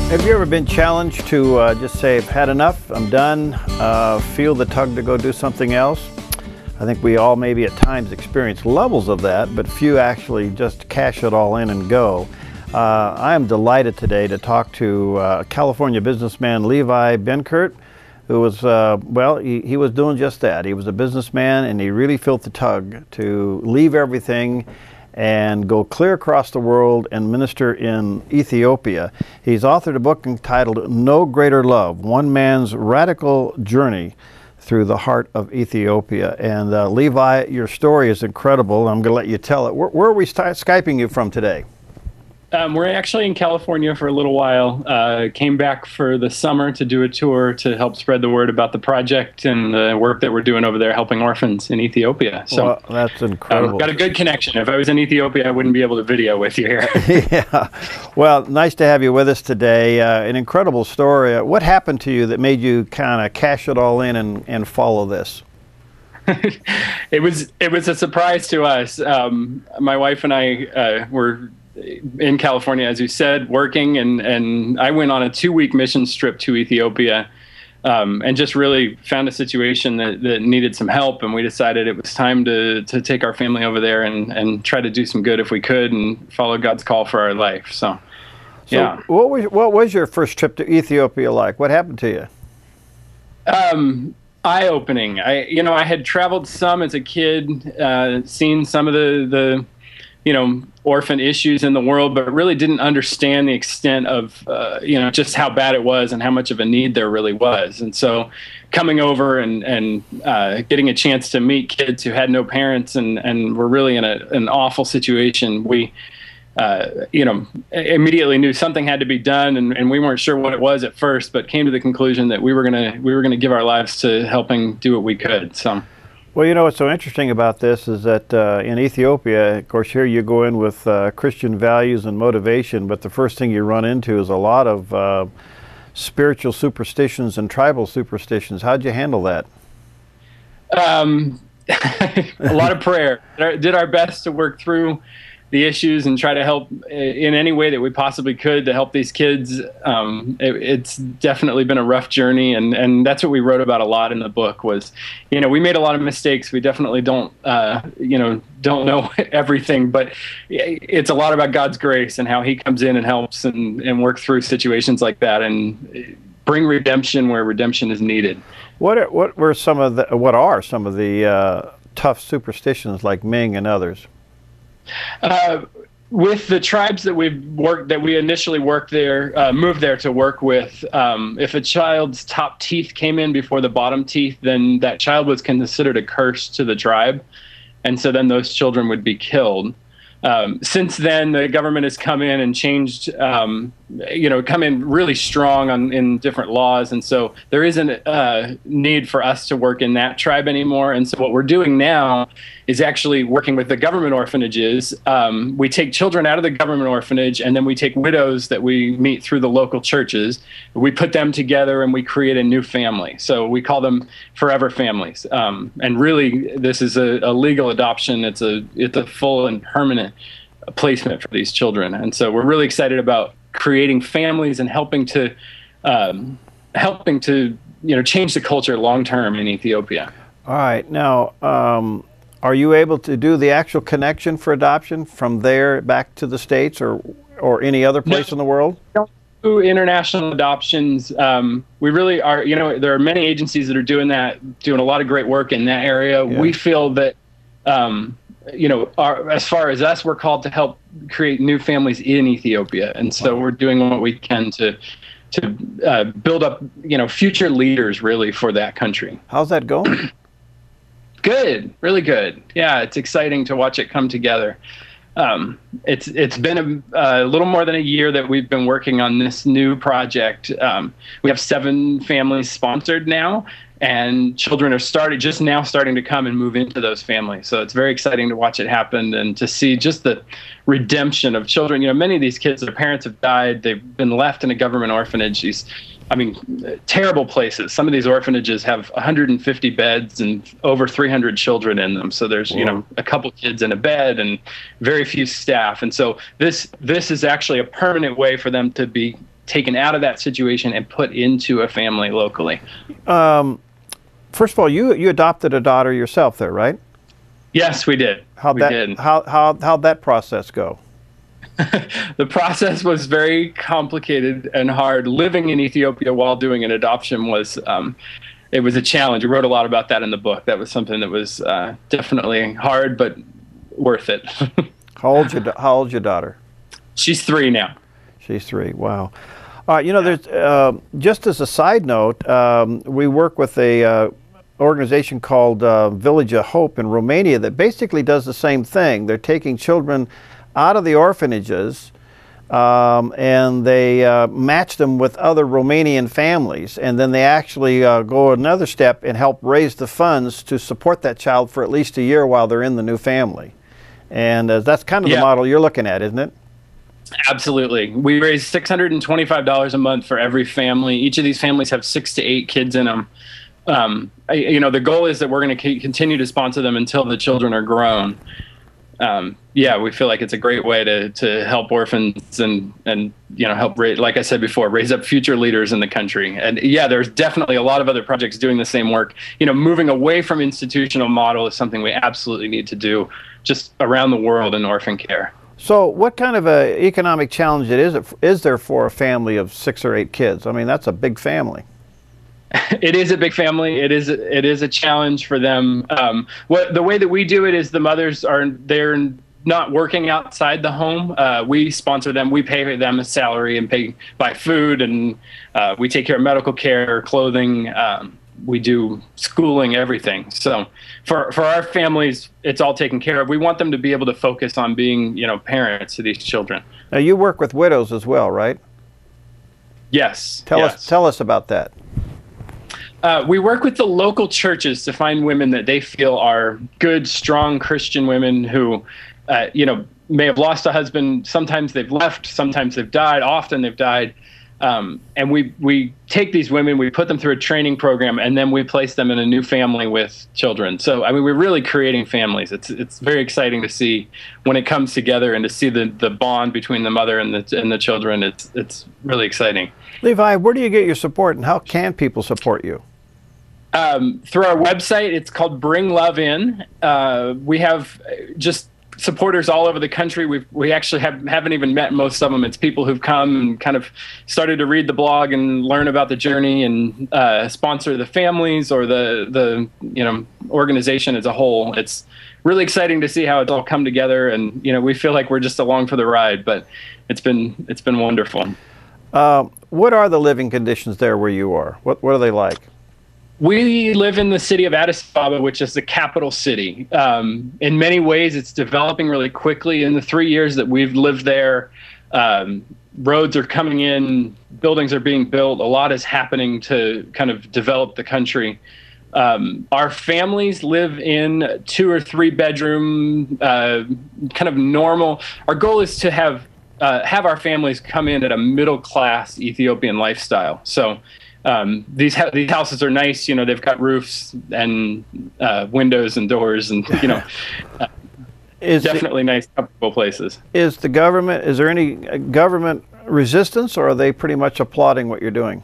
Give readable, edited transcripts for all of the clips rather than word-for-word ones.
Have you ever been challenged to just say, I've had enough, I'm done, feel the tug to go do something else? I think we all maybe at times experience levels of that, but few actually just cash it all in and go. I am delighted today to talk to California businessman Levi Benkert, who was, well, he was doing just that. He was a businessman and he really felt the tug to leave everything and go clear across the world and minister in Ethiopia. He's authored a book entitled No Greater Love, One Man's Radical Journey Through the Heart of Ethiopia. And Levi, your story is incredible. I'm going to let you tell it. Where are we Skyping you from today? We're actually in California for a little while. Came back for the summer to do a tour to help spread the word about the project and the work that we're doing over there helping orphans in Ethiopia. So well, that's incredible. Got a good connection. If I was in Ethiopia, I wouldn't be able to video with you here. Yeah. Well, nice to have you with us today. An incredible story. What happened to you that made you kind of cash it all in and follow this? It was a surprise to us. My wife and I were in California, as you said, working, and I went on a 2-week mission trip to Ethiopia, and just really found a situation that needed some help, and we decided it was time to take our family over there and try to do some good if we could and follow God's call for our life. So yeah. What was your first trip to Ethiopia like? What happened to you? Eye-opening. I had traveled some as a kid, seen some of the orphan issues in the world, but really didn't understand the extent of, just how bad it was and how much of a need there really was. And so coming over and getting a chance to meet kids who had no parents and were really in an awful situation, we, immediately knew something had to be done, and we weren't sure what it was at first, but came to the conclusion that we were gonna give our lives to helping do what we could. So. Well, what's so interesting about this is that in Ethiopia, of course, here you go in with Christian values and motivation, but the first thing you run into is a lot of spiritual superstitions and tribal superstitions. How'd you handle that? A lot of prayer. Did our best to work through the issues and try to help in any way that we possibly could to help these kids. It's definitely been a rough journey, and that's what we wrote about a lot in the book was, we made a lot of mistakes. We definitely don't know everything, but it's a lot about God's grace and how he comes in and helps and work through situations like that and bring redemption where redemption is needed. What are some of the tough superstitions like Ming and others? With the tribes that we initially moved there to work with, if a child's top teeth came in before the bottom teeth, then that child was considered a curse to the tribe. And so then those children would be killed. Since then, the government has come in and changed, come in really strong in different laws. And so there isn't a need for us to work in that tribe anymore. And so what we're doing now is actually working with the government orphanages. We take children out of the government orphanage, and then we take widows that we meet through the local churches. We put them together and we create a new family. So we call them forever families. And really, this is a legal adoption. It's a full and permanent placement for these children. And so we're really excited about creating families and helping to change the culture long term in Ethiopia. All right. Now, are you able to do the actual connection for adoption from there back to the States or any other place in the world? We don't do international adoptions. We really are, there are many agencies that are doing a lot of great work in that area. Yeah. We feel that, as far as us, we're called to help create new families in Ethiopia. And so we're doing what we can to build up, future leaders really for that country. How's that going? Good, really good. Yeah, it's exciting to watch it come together. It's been a little more than a year that we've been working on this new project. We have 7 families sponsored now, and children are just now starting to come and move into those families. So it's very exciting to watch it happen and to see just the redemption of children. Many of these kids, their parents have died. They've been left in a government orphanage. Terrible places. Some of these orphanages have 150 beds and over 300 children in them. So there's, a couple kids in a bed and very few staff. And so this is actually a permanent way for them to be taken out of that situation and put into a family locally. First of all, you adopted a daughter yourself there, right? Yes, we did. How'd that process go? The process was very complicated and hard. Living in Ethiopia while doing an adoption was it was a challenge. I wrote a lot about that in the book. That was something that was definitely hard, but worth it. How old's your daughter? She's 3 now. She's 3. Wow. You know, there's just as a side note, we work with a organization called Village of Hope in Romania that basically does the same thing. They're taking children out of the orphanages and they match them with other Romanian families, and then they actually go another step and help raise the funds to support that child for at least a year while they're in the new family. And that's kind of the model you're looking at, isn't it? Absolutely. We raise $625 a month for every family. Each of these families have 6 to 8 kids in them. You know, the goal is that we're going to continue to sponsor them until the children are grown. Yeah, we feel like it's a great way to help orphans and you know, help like I said before, raise up future leaders in the country. And yeah, there's definitely a lot of other projects doing the same work. You know, moving away from institutional model is something we absolutely need to do just around the world in orphan care. So what kind of a economic challenge is there for a family of 6 or 8 kids? I mean, that's a big family. It is a big family. It is a challenge for them. The way that we do it is the mothers they're not working outside the home. We sponsor them. We pay them a salary and buy food, and we take care of medical care, clothing. We do schooling, everything. So for our families, it's all taken care of. We want them to be able to focus on being, you know, parents to these children. Now you work with widows as well, right? Yes. Tell us about that. We work with the local churches to find women that they feel are good, strong Christian women who, you know, may have lost a husband. Sometimes they've left, sometimes they've died, often they've died. And we take these women, we put them through a training program, and then we place them in a new family with children. So, I mean, we're really creating families. It's very exciting to see when it comes together and to see the bond between the mother and the children. It's really exciting. Levi, where do you get your support, and how can people support you? Through our website. It's called Bring Love In. We have just supporters all over the country. We actually haven't even met most of them. It's people who've come and kind of started to read the blog and learn about the journey and sponsor the families or the you know, organization as a whole. It's really exciting to see how it's all come together, and you know, we feel like we're just along for the ride, but it's been wonderful. What are the living conditions there where you are? What are they like? We live in the city of Addis Ababa, which is the capital city. In many ways, it's developing really quickly. In the 3 years that we've lived there, roads are coming in, buildings are being built. A lot is happening to kind of develop the country. Our families live in 2 or 3 bedroom, kind of normal. Our goal is to have our families come in at a middle class Ethiopian lifestyle. So. These houses are nice, you know, they've got roofs and windows and doors and, you know, definitely nice, comfortable places. Is there any government resistance, or are they pretty much applauding what you're doing?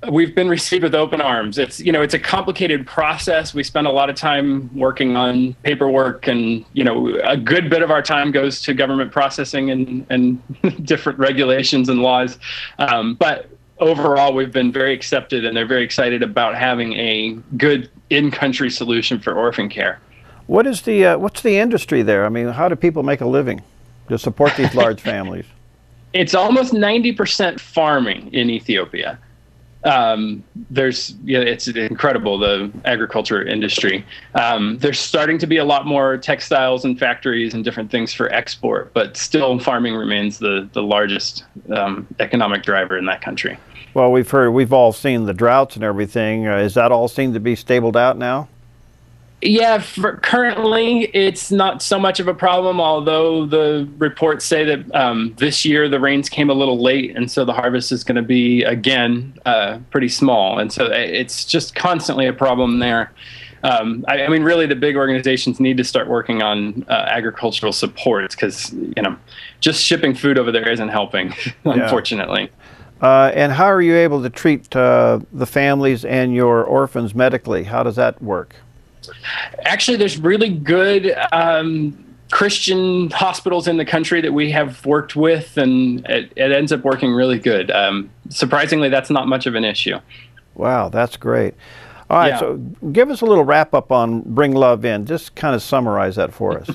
We've been received with open arms. It's a complicated process. We spend a lot of time working on paperwork, and, you know, a good bit of our time goes to government processing and different regulations and laws. But overall, we've been very accepted, and they're very excited about having a good in-country solution for orphan care. What's the industry there? I mean, how do people make a living to support these large families? It's almost 90% farming in Ethiopia. It's incredible, the agriculture industry. There's starting to be a lot more textiles and factories and different things for export, but still farming remains the largest economic driver in that country. Well, we've all seen the droughts and everything. Is that all seem to be stabled out now? Yeah, currently it's not so much of a problem, although the reports say that this year the rains came a little late, and so the harvest is going to be, again, pretty small. And so it's just constantly a problem there. I mean, really, the big organizations need to start working on agricultural supports, because just shipping food over there isn't helping, unfortunately. And how are you able to treat the families and your orphans medically? How does that work? Actually, there's really good Christian hospitals in the country that we have worked with, and it ends up working really good. Surprisingly, that's not much of an issue. Wow, that's great. All right, so give us a little wrap up on Bring Love In. Just kind of summarize that for us.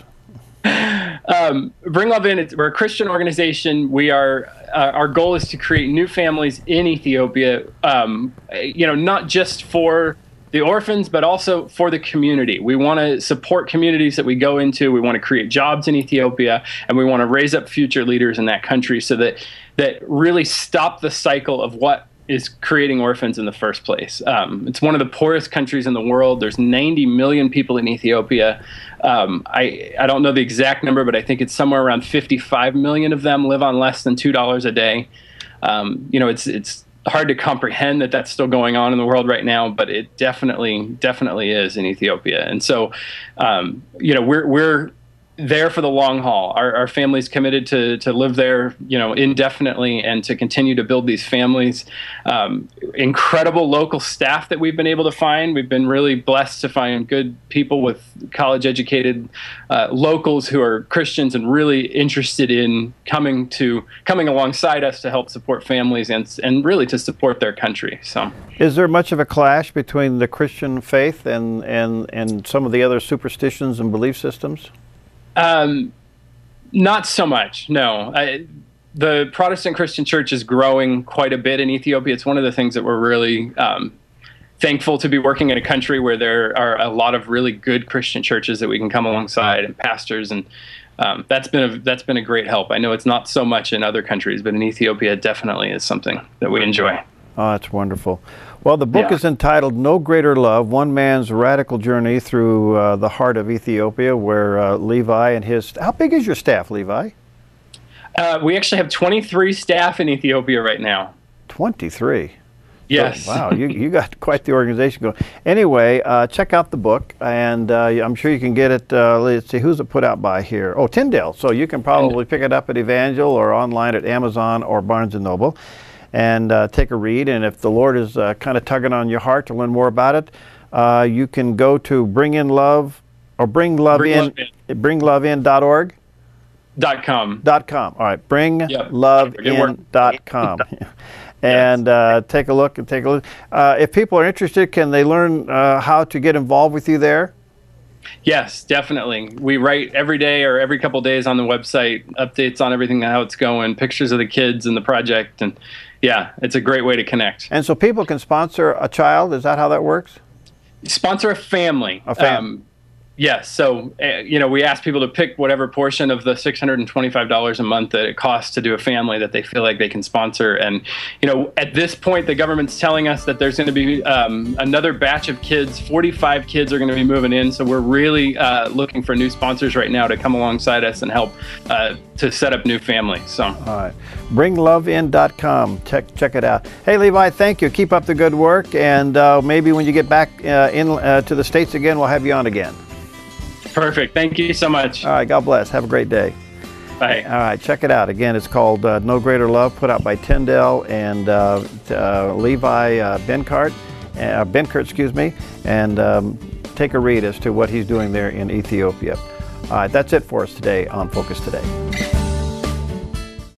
Bring Love In, we're a Christian organization. We are, our goal is to create new families in Ethiopia, not just for the orphans, but also for the community. We want to support communities that we go into. We want to create jobs in Ethiopia, and we want to raise up future leaders in that country, so that really stop the cycle of what is creating orphans in the first place. It's one of the poorest countries in the world. There's 90 million people in Ethiopia. I don't know the exact number, but I think it's somewhere around 55 million of them live on less than $2 a day. It's hard to comprehend that that's still going on in the world right now, but it definitely is in Ethiopia. And so, we're there for the long haul. Our family's committed to live there, indefinitely, and to continue to build these families. Incredible local staff that we've been able to find. We've been really blessed to find good people with college-educated locals who are Christians and really interested in coming alongside us to help support families and really to support their country. So, is there much of a clash between the Christian faith and some of the other superstitions and belief systems? Not so much, no. The Protestant Christian Church is growing quite a bit in Ethiopia. It's one of the things that we're really thankful to be working in a country where there are a lot of really good Christian churches that we can come alongside, and pastors, and that's been a great help. I know it's not so much in other countries, but in Ethiopia it definitely is something that we enjoy. Oh, that's wonderful. Well, the book is entitled No Greater Love, One Man's Radical Journey Through the Heart of Ethiopia, where Levi and his... How big is your staff, Levi? We actually have 23 staff in Ethiopia right now. 23? Yes. So, wow, you got quite the organization going. Anyway, check out the book, and I'm sure you can get it. Let's see, who's it put out by here? Oh, Tyndale. So you can probably pick it up at Evangel or online at Amazon or Barnes & Noble. And take a read, and if the Lord is kind of tugging on your heart to learn more about it, you can go to bringinlove or bringlovein.org. .com. .com. All right, bringlovein.com. And take a look. If people are interested, can they learn how to get involved with you there? Yes, definitely. We write every day or every couple of days on the website, updates on everything, how it's going, pictures of the kids and the project, and yeah, it's a great way to connect. And so people can sponsor a child. Is that how that works? Sponsor a family. A family. Yes. So, we ask people to pick whatever portion of the $625 a month that it costs to do a family that they feel like they can sponsor. And, at this point, the government's telling us that there's going to be another batch of kids. 45 kids are going to be moving in. So we're really looking for new sponsors right now to come alongside us and help to set up new families. So, all right. Bringlovein.com. Check it out. Hey, Levi, thank you. Keep up the good work. And maybe when you get back to the States again, we'll have you on again. Perfect. Thank you so much. All right. God bless. Have a great day. Bye. All right. Check it out. Again, it's called No Greater Love, put out by Tyndale and Levi Benkert, and take a read as to what he's doing there in Ethiopia. All right. That's it for us today on Focus Today.